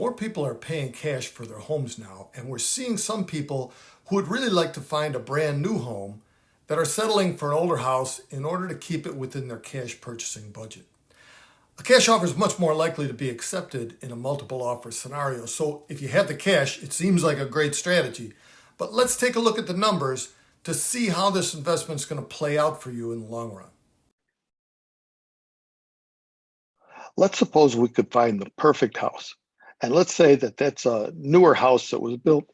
More people are paying cash for their homes now, and we're seeing some people who would really like to find a brand new home that are settling for an older house in order to keep it within their cash purchasing budget. A cash offer is much more likely to be accepted in a multiple offer scenario, so if you have the cash, it seems like a great strategy. But let's take a look at the numbers to see how this investment is going to play out for you in the long run. Let's suppose we could find the perfect house. And let's say that that's a newer house that was built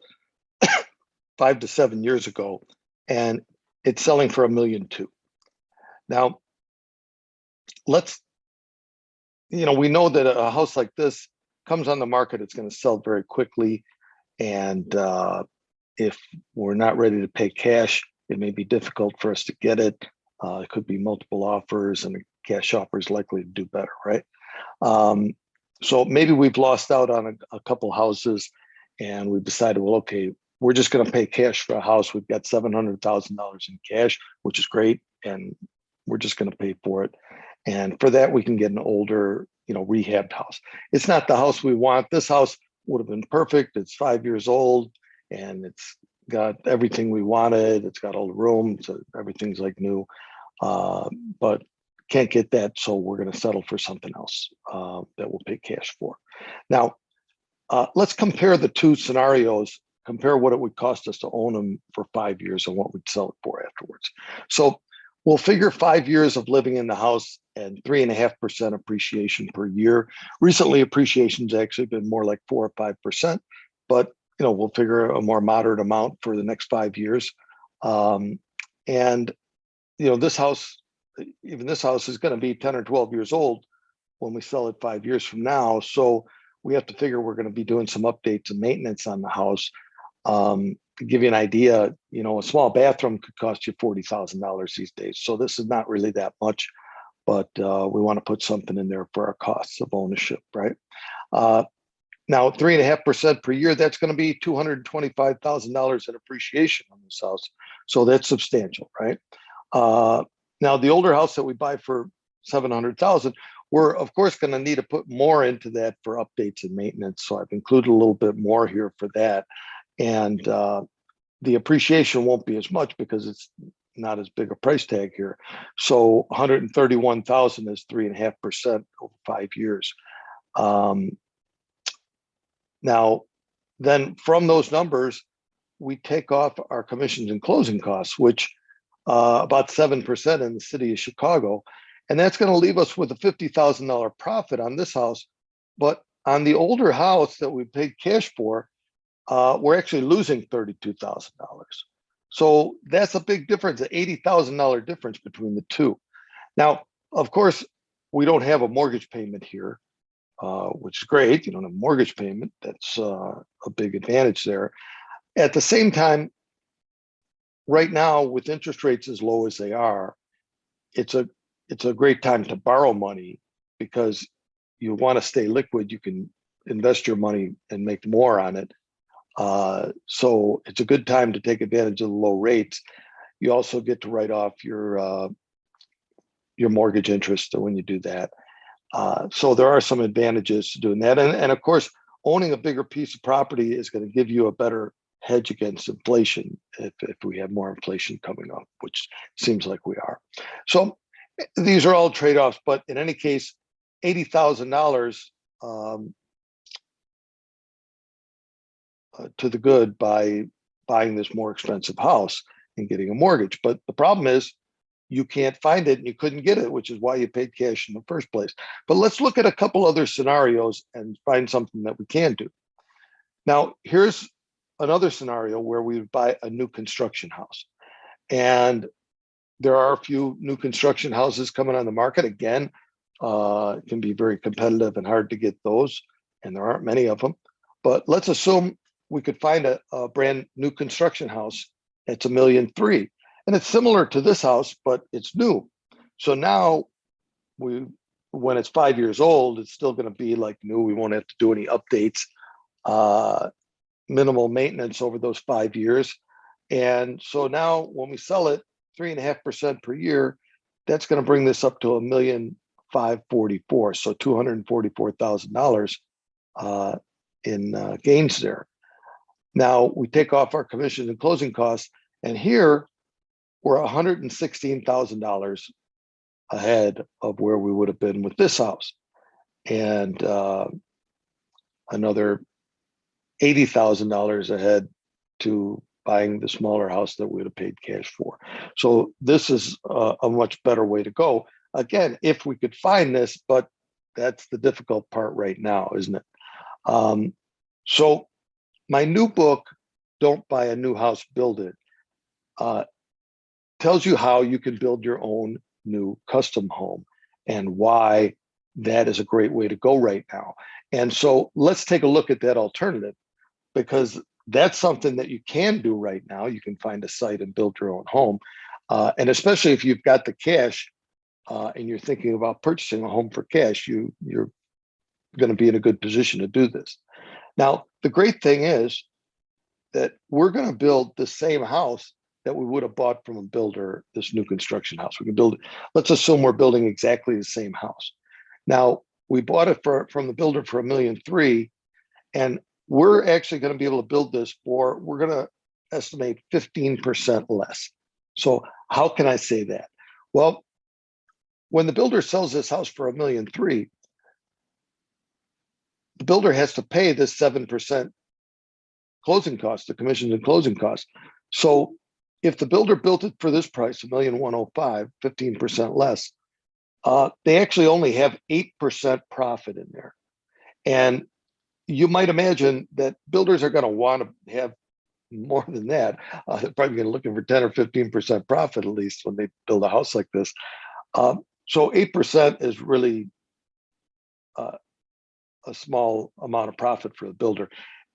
5 to 7 years ago, and it's selling for $1.2 million. Now, let's, we know that a house like this comes on the market, it's going to sell very quickly. And if we're not ready to pay cash, it may be difficult for us to get it. It could be multiple offers, and a cash offer is likely to do better, right? So maybe we've lost out on a couple houses, and we've decided, well, okay, we're just going to pay cash for a house. We've got $700,000 in cash, which is great, and we're just going to pay for it. And for that, we can get an older, rehabbed house. It's not the house we want. This house would have been perfect. It's 5 years old, and it's got everything we wanted. It's got all the rooms. Everything's like new, but can't get that, so we're going to settle for something else that we'll pay cash for. Now, let's compare the two scenarios. Compare what it would cost us to own them for 5 years and what we'd sell it for afterwards. So we'll figure 5 years of living in the house and 3.5% appreciation per year. Recently, appreciation's actually been more like 4 or 5%, but we'll figure a more moderate amount for the next 5 years. And this house, even this house, is going to be 10 or 12 years old when we sell it 5 years from now. So we have to figure we're going to be doing some updates and maintenance on the house. To give you an idea, a small bathroom could cost you $40,000 these days. So this is not really that much, but we want to put something in there for our costs of ownership, right? Now, 3.5% per year, that's going to be $225,000 in appreciation on this house. So that's substantial, right? Now, the older house that we buy for $700,000, we're of course going to need to put more into that for updates and maintenance. So I've included a little bit more here for that. And the appreciation won't be as much because it's not as big a price tag here. So 131,000 is 3.5% over 5 years. Now, then from those numbers, we take off our commissions and closing costs, which about 7% in the city of Chicago. And that's going to leave us with a $50,000 profit on this house. But on the older house that we paid cash for, we're actually losing $32,000. So that's a big difference, an $80,000 difference between the two. Now, of course, we don't have a mortgage payment here, which is great. You don't have a mortgage payment. That's a big advantage there. At the same time, right now, with interest rates as low as they are, it's a great time to borrow money because you want to stay liquid. You can invest your money and make more on it. So it's a good time to take advantage of the low rates. You also get to write off your mortgage interest when you do that. So there are some advantages to doing that. And of course, owning a bigger piece of property is going to give you a better hedge against inflation if we have more inflation coming up, which seems like we are. So these are all trade-offs, but in any case, $80,000 to the good by buying this more expensive house and getting a mortgage. But the problem is you can't find it and you couldn't get it, which is why you paid cash in the first place. But let's look at a couple other scenarios and find something that we can do. Now, here's another scenario where we would buy a new construction house. And there are a few new construction houses coming on the market. Again, it can be very competitive and hard to get those, and there aren't many of them. But let's assume we could find a brand new construction house. It's $1.3 million. And it's similar to this house, but it's new. So now when it's 5 years old, it's still going to be like new. We won't have to do any updates, minimal maintenance over those 5 years. And so now when we sell it 3.5% per year, that's going to bring this up to $1,544,000, so $244,000. gains there. Now we take off our commission and closing costs, and here we're $116,000 ahead of where we would have been with this house, and another $80,000 ahead to buying the smaller house that we would have paid cash for. So this is a much better way to go. Again, if we could find this, but that's the difficult part right now, isn't it? So my new book, Don't Buy a New House, Build It, tells you how you can build your own new custom home and why that is a great way to go right now. And so let's take a look at that alternative, because that's something that you can do right now. You can find a site and build your own home. And especially if you've got the cash and you're thinking about purchasing a home for cash, you're going to be in a good position to do this. Now, the great thing is that we're going to build the same house that we would have bought from a builder, this new construction house. We can build it. Let's assume we're building exactly the same house. Now, we bought it from the builder for $1.3 million, and we're actually going to be able to build this for, we're going to estimate 15% less. So how can I say that? Well, when the builder sells this house for $1.3 million, the builder has to pay this 7% closing costs, the commissions and closing costs. So if the builder built it for this price, $1,105,000, 15% less, they actually only have 8% profit in there. And you might imagine that builders are going to want to have more than that. They're probably going to looking for 10 or 15% profit at least when they build a house like this. So 8% is really a small amount of profit for the builder.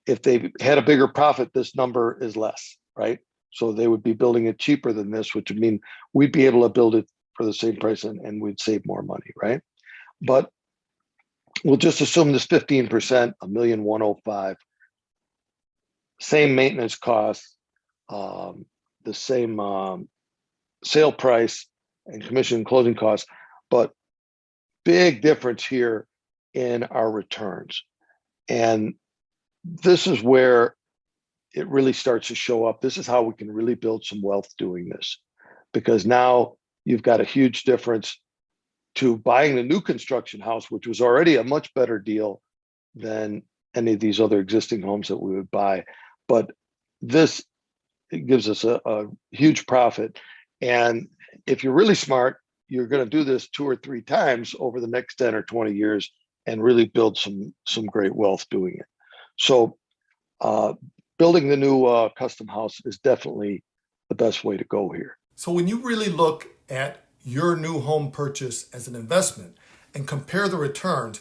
If they had a bigger profit, this number is less, right? So they would be building it cheaper than this, which would mean we'd be able to build it for the same price and we'd save more money, right? But we'll just assume this 15%, $1,105,000, same maintenance costs, the same sale price and commission and closing costs, but big difference here in our returns. And this is where it really starts to show up. This is how we can really build some wealth doing this, because now you've got a huge difference to buying the new construction house, which was already a much better deal than any of these other existing homes that we would buy. But this gives us a huge profit. And if you're really smart, you're going to do this 2 or 3 times over the next 10 or 20 years and really build some great wealth doing it. So building the new custom house is definitely the best way to go here. So when you really look at your new home purchase as an investment and compare the returns,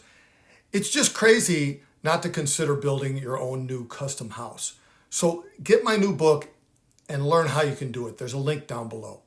it's just crazy not to consider building your own new custom house. So get my new book and learn how you can do it. There's a link down below.